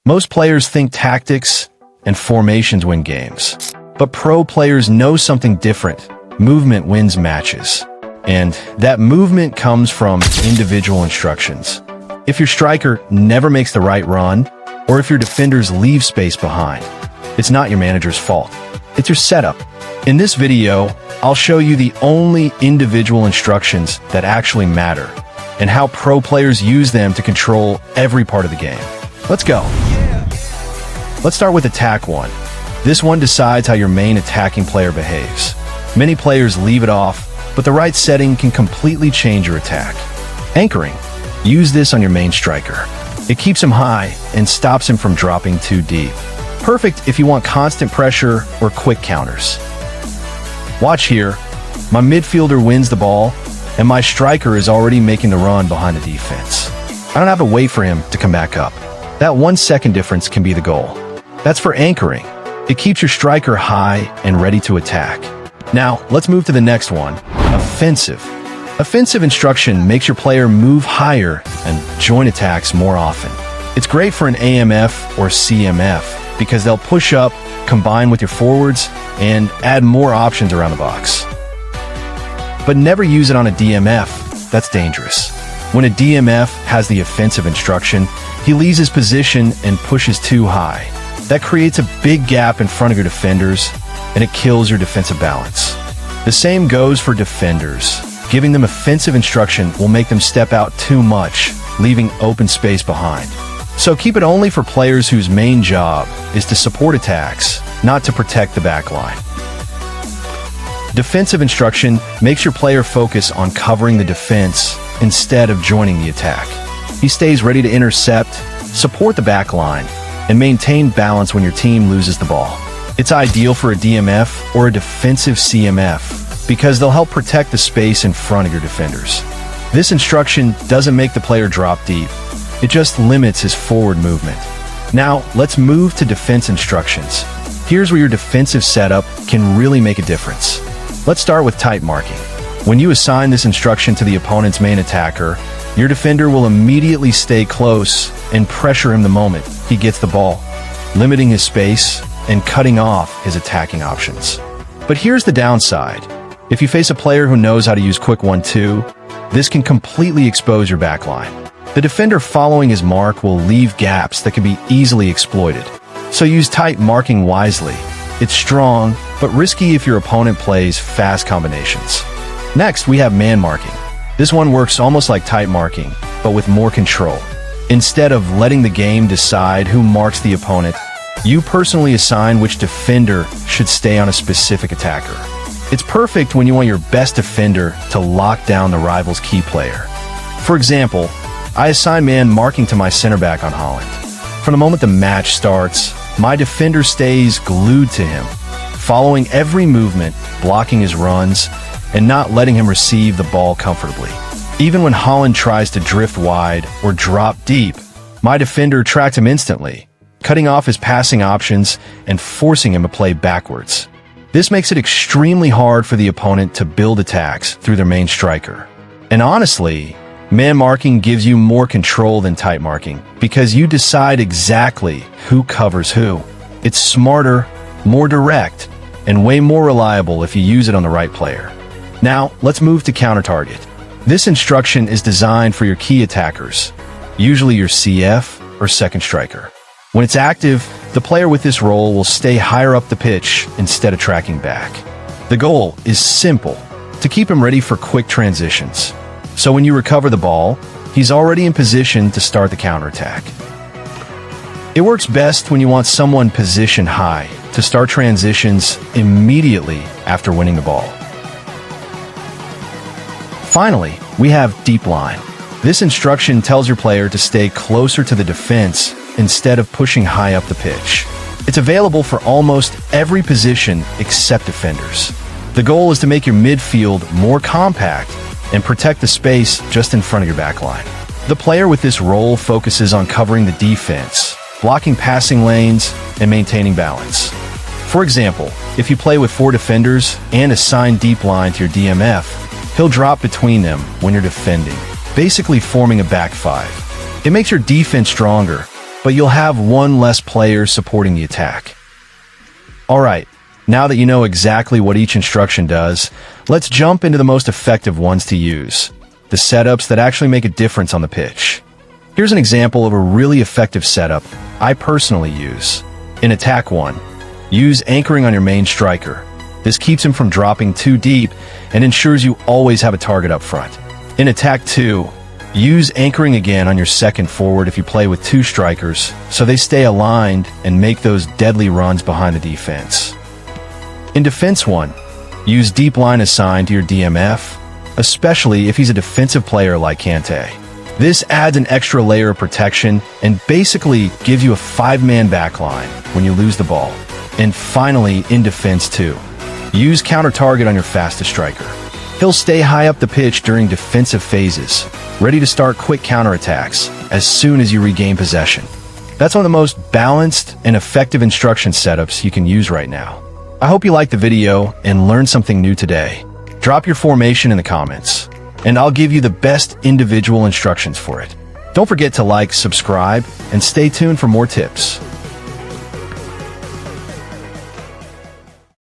Most players think tactics and formations win games, but pro players know something different. Movement wins matches, and that movement comes from individual instructions. If your striker never makes the right run, or if your defenders leave space behind, it's not your manager's fault. It's your setup. In this video, I'll show you the only individual instructions that actually matter, and how pro players use them to control every part of the game. Let's go. Let's start with Attack 1. This one decides how your main attacking player behaves. Many players leave it off, but the right setting can completely change your attack. Anchoring. Use this on your main striker. It keeps him high and stops him from dropping too deep. Perfect if you want constant pressure or quick counters. Watch here. My midfielder wins the ball, and my striker is already making the run behind the defense. I don't have to wait for him to come back up. That 1 second difference can be the goal. That's for anchoring. It keeps your striker high and ready to attack. Now, let's move to the next one, offensive. Offensive instruction makes your player move higher and join attacks more often. It's great for an AMF or CMF because they'll push up, combine with your forwards, and add more options around the box. But never use it on a DMF. That's dangerous. When a DMF has the offensive instruction, he leaves his position and pushes too high. That creates a big gap in front of your defenders, and it kills your defensive balance. The same goes for defenders. Giving them offensive instruction will make them step out too much, leaving open space behind. So keep it only for players whose main job is to support attacks, not to protect the backline. Defensive instruction makes your player focus on covering the defense instead of joining the attack. He stays ready to intercept, support the backline, and maintain balance when your team loses the ball. It's ideal for a DMF or a defensive CMF because they'll help protect the space in front of your defenders. This instruction doesn't make the player drop deep. It just limits his forward movement. Now, let's move to defense instructions. Here's where your defensive setup can really make a difference. Let's start with tight marking. When you assign this instruction to the opponent's main attacker, your defender will immediately stay close and pressure him the moment he gets the ball, limiting his space and cutting off his attacking options. But here's the downside. If you face a player who knows how to use quick 1-2, this can completely expose your backline. The defender following his mark will leave gaps that can be easily exploited. So use tight marking wisely. It's strong, but risky if your opponent plays fast combinations. Next, we have man marking. This one works almost like tight marking, but with more control. Instead of letting the game decide who marks the opponent, you personally assign which defender should stay on a specific attacker. It's perfect when you want your best defender to lock down the rival's key player. For example, I assign man marking to my center back on Haaland. From the moment the match starts, my defender stays glued to him, following every movement, blocking his runs, and not letting him receive the ball comfortably. Even when Haaland tries to drift wide or drop deep, my defender tracks him instantly, cutting off his passing options and forcing him to play backwards. This makes it extremely hard for the opponent to build attacks through their main striker. And honestly, man marking gives you more control than tight marking because you decide exactly who covers who. It's smarter, more direct, and way more reliable if you use it on the right player. Now, let's move to counter target. This instruction is designed for your key attackers, usually your CF or second striker. When it's active, the player with this role will stay higher up the pitch instead of tracking back. The goal is simple, to keep him ready for quick transitions. So when you recover the ball, he's already in position to start the counterattack. It works best when you want someone positioned high to start transitions immediately after winning the ball. Finally, we have deep line. This instruction tells your player to stay closer to the defense instead of pushing high up the pitch. It's available for almost every position except defenders. The goal is to make your midfield more compact and protect the space just in front of your backline. The player with this role focuses on covering the defense, blocking passing lanes, and maintaining balance. For example, if you play with 4 defenders and assign deep line to your DMF, he'll drop between them when you're defending, basically forming a back 5. It makes your defense stronger, but you'll have one less player supporting the attack. Alright, now that you know exactly what each instruction does, let's jump into the most effective ones to use, the setups that actually make a difference on the pitch. Here's an example of a really effective setup I personally use. In Attack 1, use anchoring on your main striker. This keeps him from dropping too deep and ensures you always have a target up front. In Attack 2, use anchoring again on your second forward if you play with two strikers, so they stay aligned and make those deadly runs behind the defense. In Defense 1, use deep line assigned to your DMF, especially if he's a defensive player like Kante. This adds an extra layer of protection and basically gives you a 5-man backline when you lose the ball. And finally, in Defense 2, use counter-target on your fastest striker. He'll stay high up the pitch during defensive phases, ready to start quick counterattacks as soon as you regain possession. That's one of the most balanced and effective instruction setups you can use right now. I hope you liked the video and learned something new today. Drop your formation in the comments, and I'll give you the best individual instructions for it. Don't forget to like, subscribe, and stay tuned for more tips.